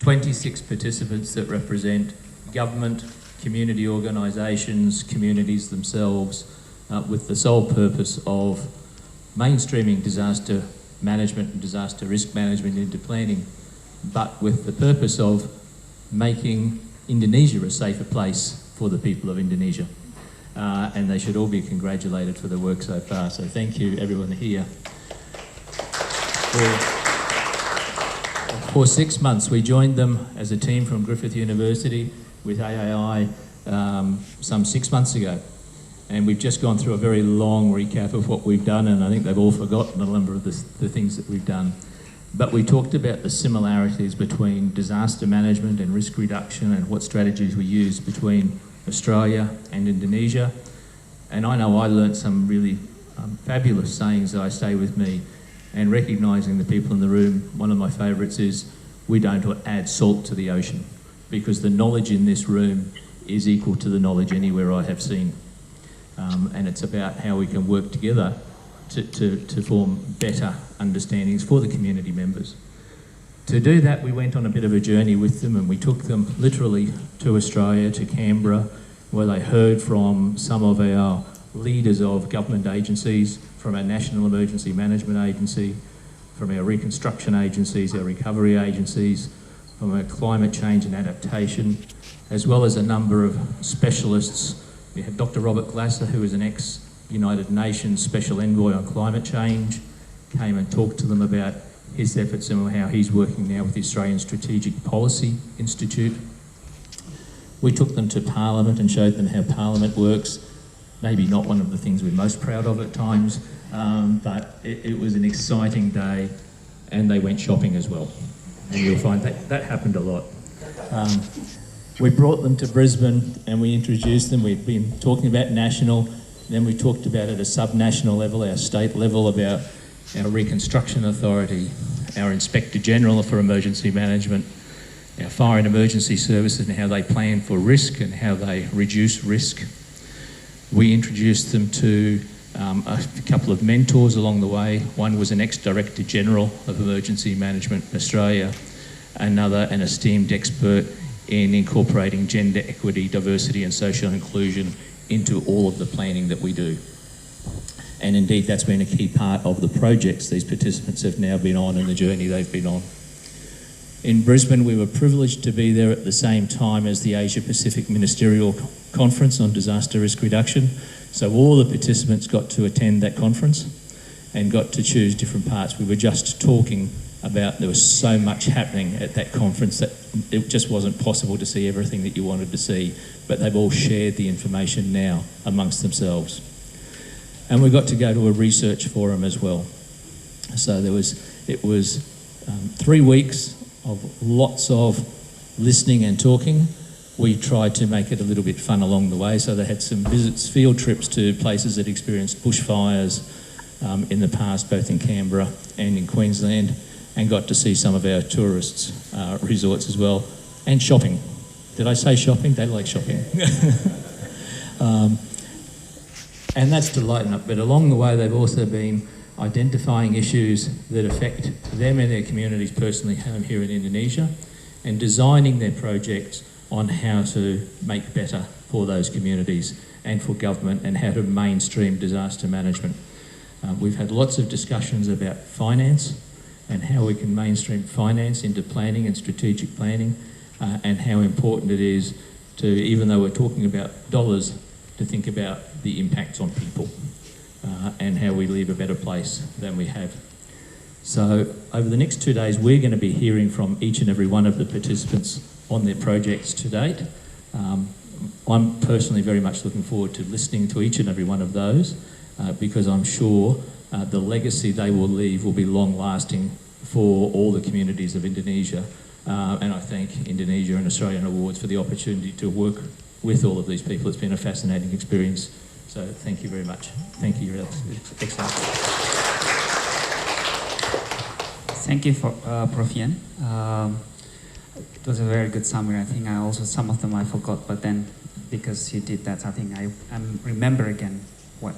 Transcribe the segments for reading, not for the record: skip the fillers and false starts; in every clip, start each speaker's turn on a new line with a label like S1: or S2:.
S1: 26 participants that represent government, community organisations, communities themselves, with the sole purpose of mainstreaming disaster management and disaster risk management into planning, but with the purpose of making Indonesia a safer place for the people of Indonesia. And they should all be congratulated for their work so far. So thank you, everyone here. For 6 months, we joined them as a team from Griffith University with AAI some 6 months ago. And we've just gone through a very long recap of what we've done, and I think they've all forgotten a number of the things that we've done. But we talked about the similarities between disaster management and risk reduction and what strategies we use between Australia and Indonesia. And I know I learnt some really fabulous sayings that I stay with me, and recognising the people in the room. One of my favourites is, we don't add salt to the ocean, because the knowledge in this room is equal to the knowledge anywhere I have seen. And it's about how we can work together to form better understandings for the community members. To do that, we went on a bit of a journey with them, and we took them literally to Australia, to Canberra, where they heard from some of our leaders of government agencies, from our National Emergency Management Agency, from our reconstruction agencies, our recovery agencies, from our climate change and adaptation, as well as a number of specialists. We had Dr. Robert Glasser, who is an ex-United Nations Special Envoy on Climate Change, came and talked to them about his efforts and how he's working now with the Australian Strategic Policy Institute. We took them to Parliament and showed them how Parliament works. Maybe not one of the things we're most proud of at times, but it was an exciting day, and they went shopping as well. And you'll find that happened a lot. We brought them to Brisbane and we introduced them. We'd been talking about national, then we talked about at a sub-national level, our state level, about our Reconstruction Authority, our Inspector General for Emergency Management, our Fire and Emergency Services, and how they plan for risk and how they reduce risk. We introduced them to a couple of mentors along the way. One was an ex-Director General of Emergency Management in Australia, another an esteemed expert in incorporating gender equity, diversity and social inclusion into all of the planning that we do. And indeed, that's been a key part of the projects these participants have now been on and the journey they've been on. In Brisbane, we were privileged to be there at the same time as the Asia Pacific Ministerial Conference on Disaster Risk Reduction. So all the participants got to attend that conference and got to choose different parts. We were just talking about there was so much happening at that conference that it just wasn't possible to see everything that you wanted to see, but they've all shared the information now amongst themselves. And we got to go to a research forum as well. So it was 3 weeks of lots of listening and talking. We tried to make it a little bit fun along the way, so they had some visits, field trips to places that experienced bushfires in the past, both in Canberra and in Queensland, and got to see some of our tourists' resorts as well, and shopping. Did I say shopping? They like shopping. And that's to lighten up, but along the way they've also been identifying issues that affect them and their communities personally here in Indonesia, and designing their projects on how to make better for those communities and for government, and how to mainstream disaster management. We've had lots of discussions about finance and how we can mainstream finance into planning and strategic planning, and how important it is to, even though we're talking about dollars, to think about the impacts on people and how we leave a better place than we have. So over the next 2 days, we're going to be hearing from each and every one of the participants on their projects to date. I'm personally very much looking forward to listening to each and every one of those, because I'm sure the legacy they will leave will be long-lasting for all the communities of Indonesia. And I thank Indonesia and Australian Awards for the opportunity to work with all of these people. It's been a fascinating experience. So thank you very much. Thank you, Your Excellency.
S2: Thank you for Prof. Ian. It was a very good summary. I think some of them I forgot, but then because you did that, I think I remember again what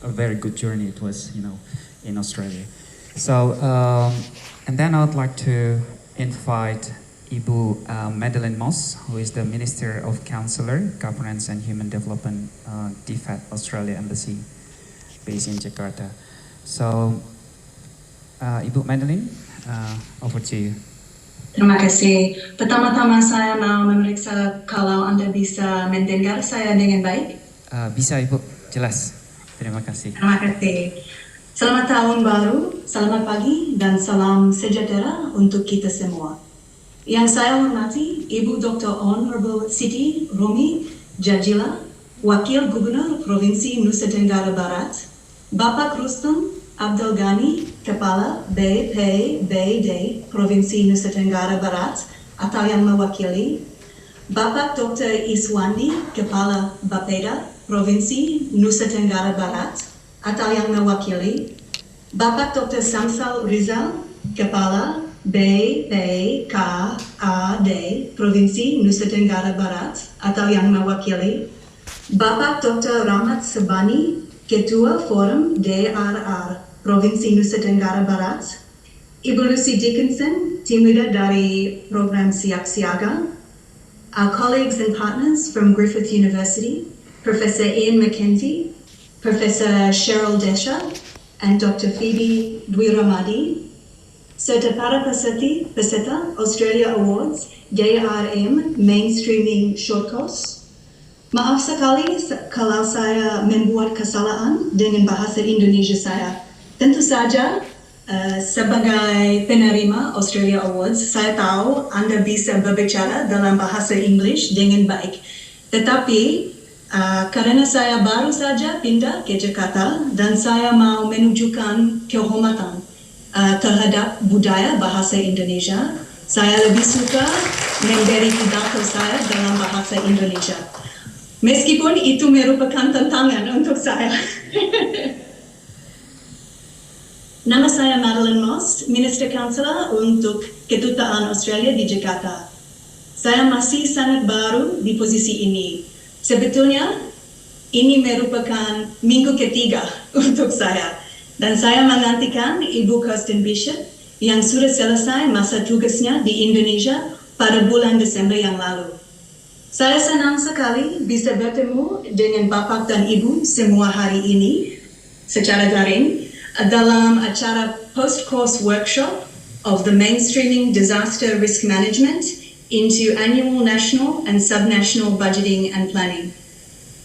S2: a very good journey it was, in Australia. So, and then I would like to invite Ibu Madeline Moss, who is the Minister of Counselor, Governance and Human Development, DFAT Australia Embassy, based in Jakarta. So, Ibu Madeline, over to you.
S3: Terima kasih. Pertama-tama saya mau memeriksa kalau Anda bisa mendengar saya dengan baik.
S2: Bisa Ibu, jelas. Terima kasih.
S3: Terima kasih. Selamat tahun baru, selamat pagi, dan salam sejahtera untuk kita semua. Yang saya hormati, Ibu Dr. Honorable Siti Romi Jajila, Wakil Gubernur Provinsi Nusa Tenggara Barat, Bapak Rustam Abdul Ghani, Kepala BPBD Provinsi Nusa Tenggara Barat atau yang mewakili, Bapak Dr. Iswandi, Kepala Bapeda Provinsi Nusa Tenggara Barat atau yang mewakili, Bapak Dr. Samsal Rizal, Kepala BPKAD Provinsi Nusa Tenggara Barat atau yang mewakili, Bapak Dr. Rahmat Sabani, Ketua Forum DRR Provinsi Nusa Tenggara Barat, Ibu Lucy Dickinson, Team Leader dari Program Siap Siaga, our colleagues and partners from Griffith University, Professor Ian McKenzie, Professor Cheryl Desha, and Dr. Phoebe Dwiramadi, serta para peserta Australia Awards DRM Mainstreaming Short Course. Maaf sekali kalau saya membuat kesalahan dengan bahasa Indonesia saya. Tentu saja sebagai penerima Australia Awards, saya tahu Anda bisa berbicara dalam bahasa English dengan baik. Tetapi karena saya baru saja pindah ke Jakarta dan saya mau menunjukkan kehormatan terhadap budaya bahasa Indonesia, saya lebih suka memberi pidato saya dalam bahasa Indonesia. Meskipun itu merupakan tantangan untuk saya. Nama saya Madeline Moss, Minister Counselor untuk Kedutaan Australia di Jakarta. Saya masih sangat baru di posisi ini. Sebetulnya, ini merupakan minggu ketiga untuk saya. Dan saya menantikan Ibu Kirsten Bishop yang sudah selesai masa tugasnya di Indonesia pada bulan Desember yang lalu. Saya senang sekali bisa bertemu dengan Bapak dan Ibu semua hari ini secara daring dalam acara post-course workshop of the Mainstreaming Disaster Risk Management into Annual National and Subnational Budgeting and Planning.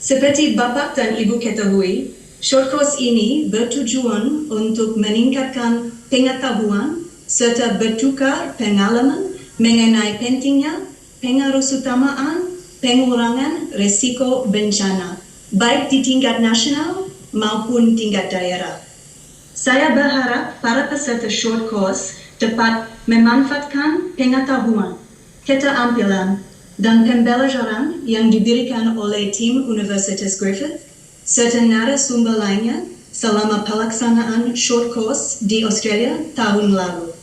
S3: Seperti Bapak dan Ibu ketahui, short course ini bertujuan untuk meningkatkan pengetahuan serta bertukar pengalaman mengenai pentingnya pengarusutamaan pengurangan risiko bencana, baik di tingkat nasional maupun tingkat daerah. Saya berharap para peserta short course dapat memanfaatkan pengetahuan, keterampilan, dan pembelajaran yang diberikan oleh tim Universitas Griffith serta narasumber lainnya selama pelaksanaan short course di Australia tahun lalu.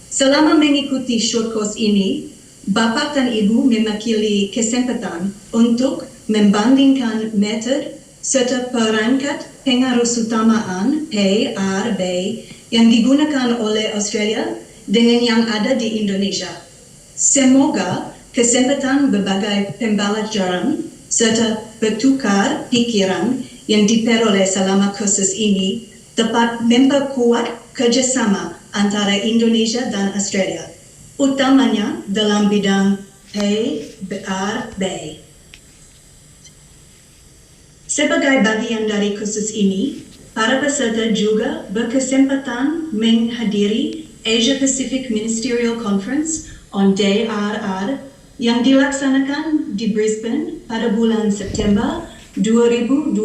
S3: Selama mengikuti short course ini, Bapak dan Ibu memiliki kesempatan untuk membandingkan metode serta perangkat pengarusutamaan PRB yang digunakan oleh Australia dengan yang ada di Indonesia. Semoga kesempatan berbagai pembelajaran serta bertukar pikiran yang diperoleh selama kursus ini dapat memperkuat kerjasama antara Indonesia dan Australia, utamanya dalam bidang PRB. Sebagai bagian dari kursus ini, para peserta juga berkesempatan menghadiri Asia Pacific Ministerial Conference on DRR yang dilaksanakan di Brisbane pada bulan September 2022.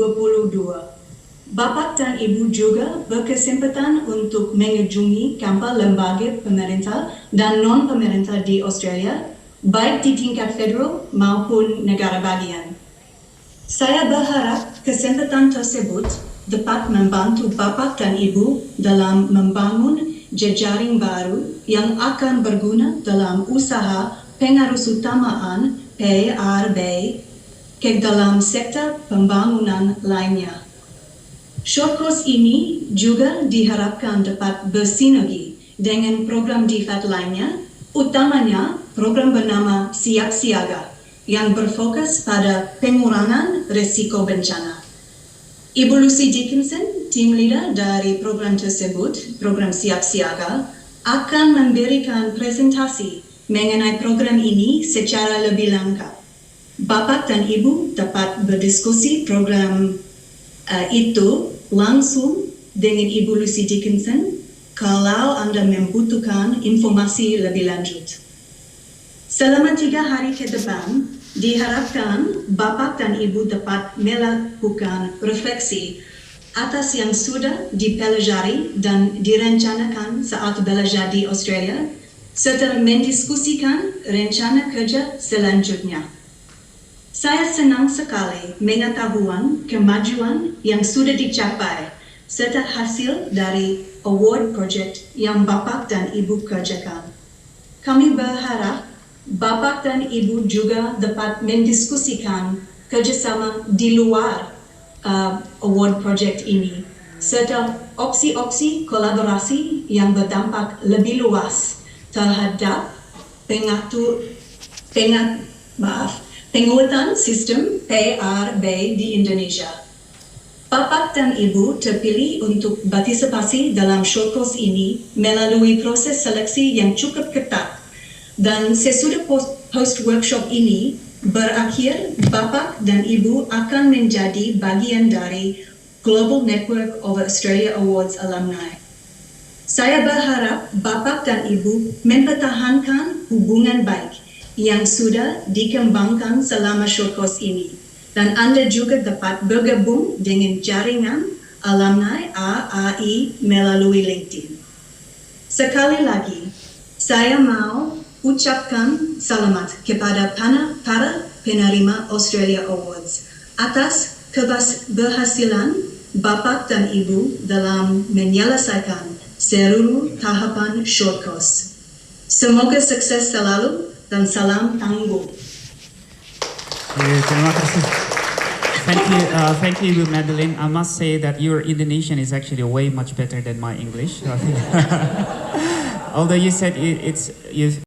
S3: Bapak dan Ibu juga berkesempatan untuk mengunjungi kantor lembaga pemerintah dan non-pemerintah di Australia, baik di tingkat federal maupun negara bagian. Saya berharap kesempatan tersebut dapat membantu Bapak dan Ibu dalam membangun jejaring baru yang akan berguna dalam usaha pengarusutamaan PRB ke dalam sektor pembangunan lainnya. Short course ini juga diharapkan dapat bersinergi dengan program DFAT lainnya, utamanya program bernama Siap Siaga yang berfokus pada pengurangan risiko bencana. Ibu Lucy Dickinson, tim leader dari program tersebut, program Siap Siaga, akan memberikan presentasi mengenai program ini secara lebih lengkap. Bapa dan Ibu dapat berdiskusi program itu langsung dengan Ibu Lucy Dickinson kalau Anda membutuhkan informasi lebih lanjut. Selama 3 hari ke depan, diharapkan Bapa dan Ibu dapat melakukan refleksi atas yang sudah dipelajari dan direncanakan saat belajar di Australia, serta mendiskusikan rencana kerja selanjutnya. Saya senang sekali mengetahui kemajuan yang sudah dicapai serta hasil dari award project yang Bapa dan Ibu kerjakan. Kami berharap Bapa dan Ibu juga dapat mendiskusikan kerjasama di luar award project ini, serta opsi-opsi kolaborasi yang berdampak lebih luas terhadap penguatan sistem PRB di Indonesia. Bapa dan Ibu terpilih untuk partisipasi dalam short course ini melalui proses seleksi yang cukup ketat, dan sesudah post-workshop ini berakhir, Bapa dan Ibu akan menjadi bagian dari Global Network of Australia Awards Alumni. Saya berharap Bapa dan Ibu mempertahankan hubungan baik yang sudah dikembangkan selama short course ini, dan Anda juga dapat bergabung dengan jaringan alumni AAI melalui LinkedIn. Sekali lagi, saya mau ucapkan selamat kepada para penerima Australia Awards atas keberhasilan Bapa dan Ibu dalam menyelesaikan seluruh tahapan short course. Semoga sukses selalu dan salam tangguh.
S2: Terima kasih. Thank you, Ibu Madeline. I must say that your Indonesian is actually way much better than my English. Although you said you